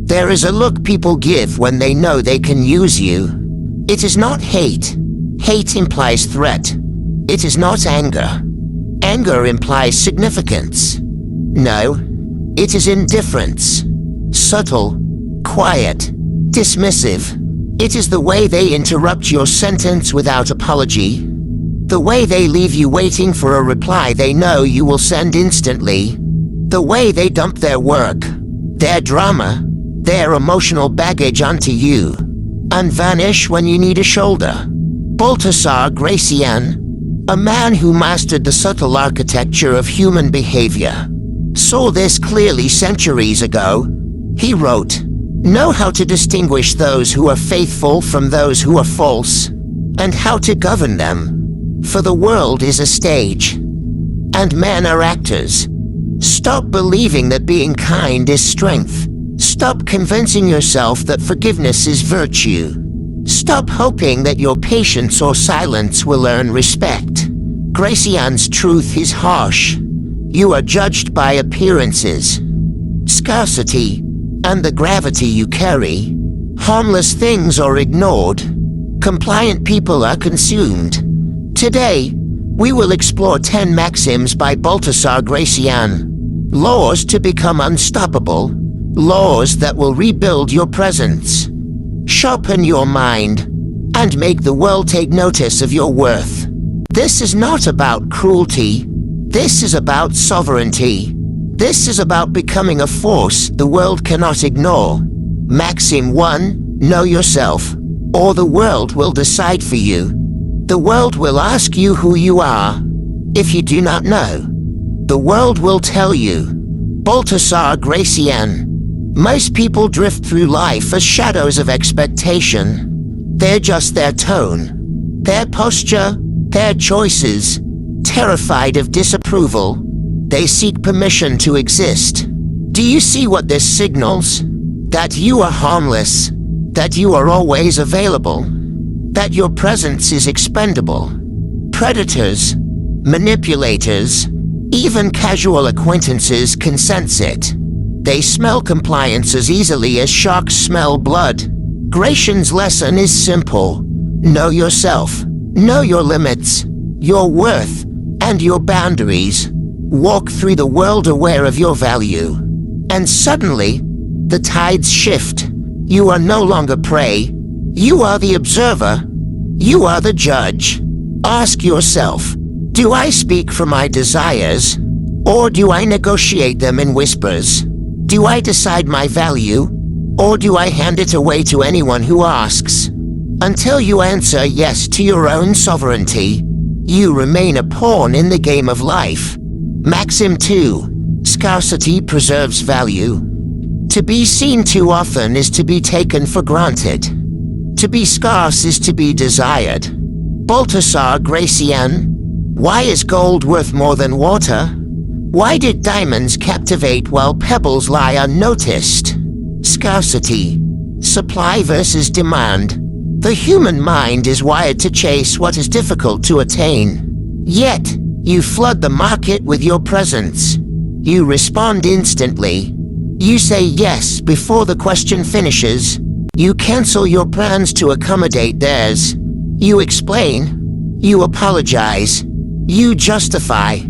There is a look people give when they know they can use you. It is not hate. Hate implies threat. It is not anger. Anger implies significance. No, it is indifference. Subtle, quiet, dismissive. It is the way they interrupt your sentence without apology. The way they leave you waiting for a reply they know you will send instantly. The way they dump their work, their drama, their emotional baggage onto you, and vanish when you need a shoulder. Baltasar Gracian, a man who mastered the subtle architecture of human behavior, saw this clearly centuries ago. He wrote, "Know how to distinguish those who are faithful from those who are false, and how to govern them. For the world is a stage, and men are actors. Stop believing that being kind is strength. Stop convincing yourself that forgiveness is virtue. Stop hoping that your patience or silence will earn respect. Gracian's truth is harsh. You are judged by appearances, scarcity, and the gravity you carry. Harmless things are ignored. Compliant people are consumed." Today, we will explore 10 Maxims by Baltasar Gracian. Laws to become unstoppable. Laws that will rebuild your presence, sharpen your mind, and make the world take notice of your worth. This is not about cruelty. This is about sovereignty. This is about becoming a force the world cannot ignore. Maxim 1, know yourself, or the world will decide for you. The world will ask you who you are. If you do not know, the world will tell you. Baltasar Gracian. Most people drift through life as shadows of expectation. They're just their tone, their posture, their choices. Terrified of disapproval, they seek permission to exist. Do you see what this signals? That you are harmless, that you are always available, that your presence is expendable. Predators, manipulators, even casual acquaintances can sense it. They smell compliance as easily as sharks smell blood. Gracian's lesson is simple. Know yourself. Know your limits, your worth, and your boundaries. Walk through the world aware of your value. And suddenly, the tides shift. You are no longer prey. You are the observer. You are the judge. Ask yourself, do I speak for my desires, or do I negotiate them in whispers? Do I decide my value, or do I hand it away to anyone who asks? Until you answer yes to your own sovereignty, you remain a pawn in the game of life. Maxim 2. Scarcity preserves value. To be seen too often is to be taken for granted. To be scarce is to be desired. Baltasar Gracian. Why is gold worth more than water? Why did diamonds captivate while pebbles lie unnoticed? Scarcity. Supply versus demand. The human mind is wired to chase what is difficult to attain. Yet, you flood the market with your presence. You respond instantly. You say yes before the question finishes. You cancel your plans to accommodate theirs. You explain. You apologize. You justify.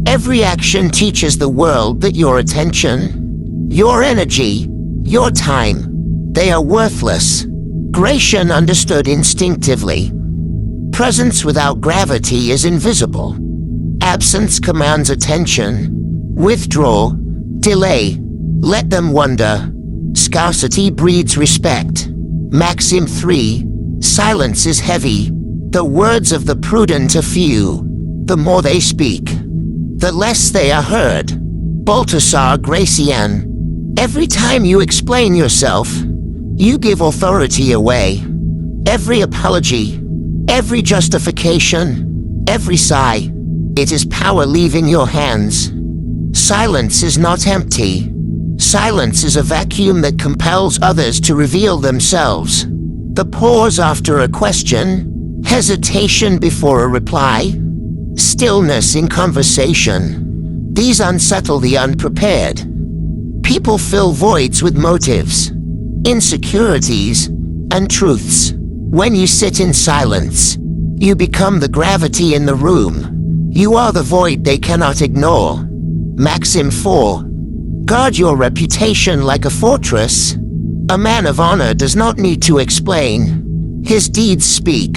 Every action teaches the world that your attention, your energy, your time, they are worthless. Gracian understood instinctively. Presence without gravity is invisible. Absence commands attention. Withdraw, delay, let them wonder. Scarcity breeds respect. Maxim 3. Silence is heavy. The words of the prudent are few. The more they speak, the less they are heard. Baltasar Gracian. Every time you explain yourself, you give authority away. Every apology, every justification, every sigh, it is power leaving your hands. Silence is not empty. Silence is a vacuum that compels others to reveal themselves. The pause after a question, hesitation before a reply, stillness in conversation. These unsettle the unprepared. People fill voids with motives. insecurities, and truths. When you sit in silence, you become the gravity in the room. You are the void they cannot ignore. Maxim 4. Guard your reputation like a fortress. A man of honor does not need to explain. His deeds speak.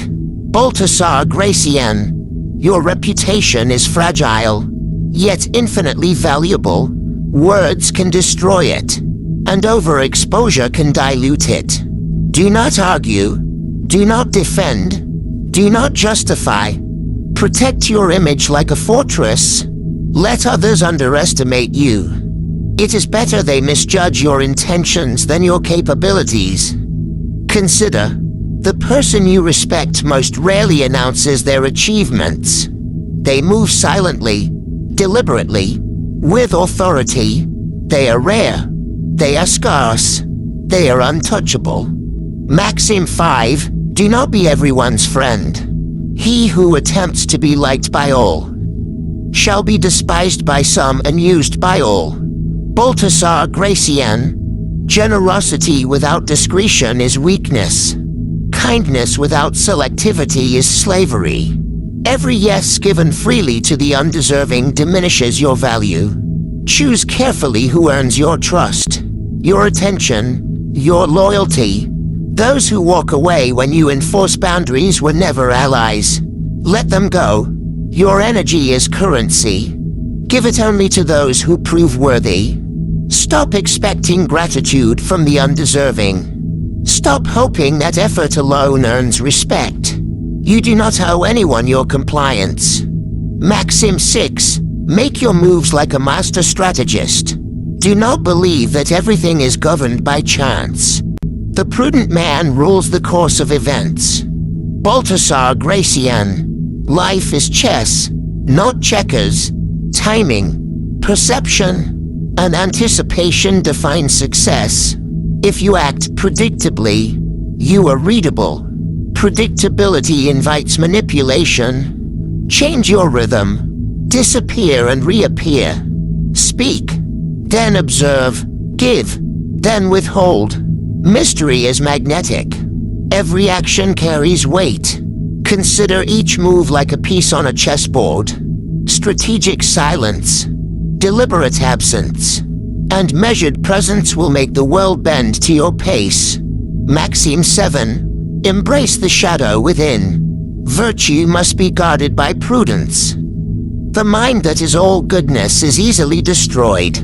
Baltasar Gracian. Your reputation is fragile, yet infinitely valuable. Words can destroy it, and overexposure can dilute it. Do not argue. Do not defend. Do not justify. Protect your image like a fortress. Let others underestimate you. It is better they misjudge your intentions than your capabilities. Consider, the person you respect most rarely announces their achievements. They move silently, deliberately, with authority. They are rare. They are scarce. They are untouchable. Maxim 5. Do not be everyone's friend. He who attempts to be liked by all shall be despised by some and used by all. Baltasar Gracian. Generosity without discretion is weakness. Kindness without selectivity is slavery. Every yes given freely to the undeserving diminishes your value. Choose carefully who earns your trust, your attention, your loyalty. Those who walk away when you enforce boundaries were never allies. Let them go. Your energy is currency. Give it only to those who prove worthy. Stop expecting gratitude from the undeserving. Stop hoping that effort alone earns respect. You do not owe anyone your compliance. Maxim 6. Make your moves like a master strategist. Do not believe that everything is governed by chance. The prudent man rules the course of events. Baltasar Gracian. Life is chess, not checkers. Timing, perception, and anticipation define success. If you act predictably, you are readable. Predictability invites manipulation. Change your rhythm. Disappear and reappear. Speak, then observe. Give, then withhold. Mystery is magnetic. Every action carries weight. Consider each move like a piece on a chessboard. Strategic silence, deliberate absence, and measured presence will make the world bend to your pace. Maxim 7. Embrace the shadow within. Virtue must be guarded by prudence. The mind that is all goodness is easily destroyed.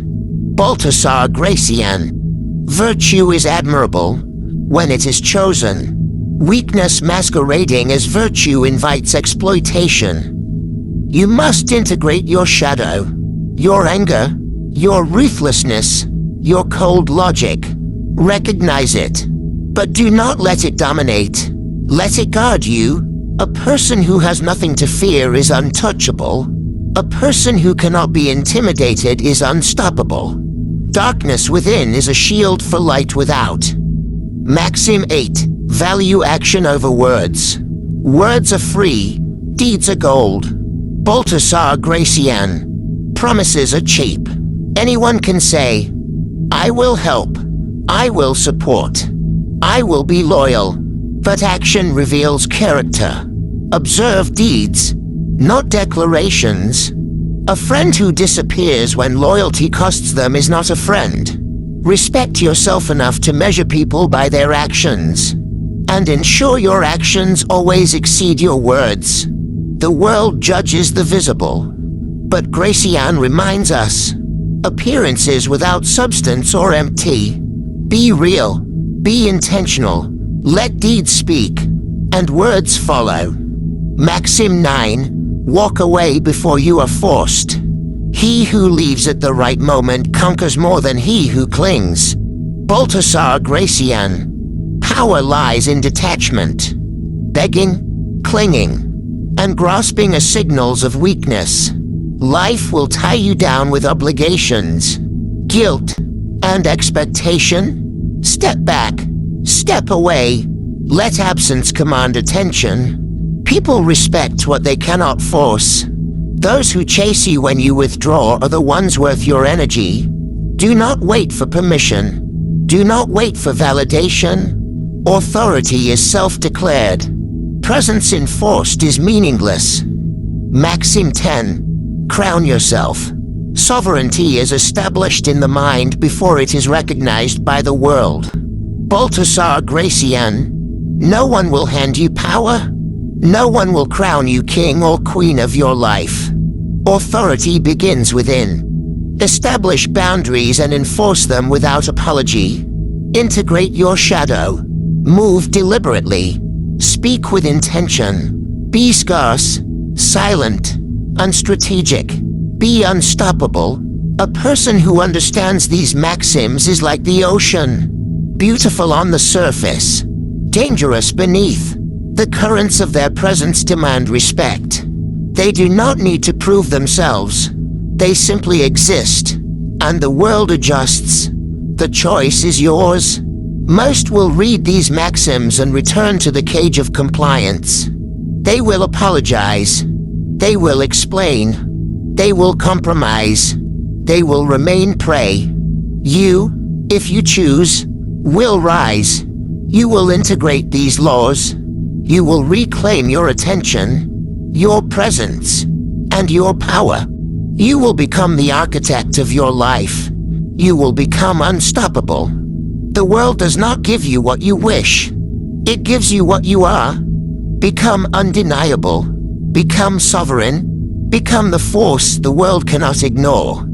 Baltasar Gracian. Virtue is admirable when it is chosen. Weakness masquerading as virtue invites exploitation. You must integrate your shadow, your anger, your ruthlessness, your cold logic. Recognize it, but do not let it dominate. Let it guard you. A person who has nothing to fear is untouchable. A person who cannot be intimidated is unstoppable. Darkness within is a shield for light without. Maxim 8. Value action over words. Words are free, deeds are gold. Baltasar Gracian. Promises are cheap. Anyone can say, I will help, I will support, I will be loyal, but action reveals character. Observe deeds, not declarations. A friend who disappears when loyalty costs them is not a friend. Respect yourself enough to measure people by their actions, and ensure your actions always exceed your words. The world judges the visible, but Gracian reminds us, appearances without substance are empty. Be real, be intentional, let deeds speak, and words follow. Maxim 9. Walk away before you are forced. He who leaves at the right moment conquers more than he who clings. Baltasar Gracian. Power lies in detachment. Begging, clinging, and grasping are signals of weakness. Life will tie you down with obligations, guilt, and expectation. Step back, step away, let absence command attention. People respect what they cannot force. Those who chase you when you withdraw are the ones worth your energy. Do not wait for permission. Do not wait for validation. Authority is self-declared. Presence enforced is meaningless. Maxim 10. Crown yourself. Sovereignty is established in the mind before it is recognized by the world. Baltasar Gracian. No one will hand you power. No one will crown you king or queen of your life. Authority begins within. Establish boundaries and enforce them without apology. Integrate your shadow. Move deliberately. Speak with intention. Be scarce, silent, unstrategic. Be unstoppable. A person who understands these maxims is like the ocean. Beautiful on the surface, dangerous beneath. The currents of their presence demand respect. They do not need to prove themselves. They simply exist, and the world adjusts. The choice is yours. Most will read these maxims and return to the cage of compliance. They will apologize. They will explain. They will compromise. They will remain prey. You, if you choose, will rise. You will integrate these laws. You will reclaim your attention, your presence, and your power. You will become the architect of your life. You will become unstoppable. The world does not give you what you wish. It gives you what you are. Become undeniable. Become sovereign. Become the force the world cannot ignore.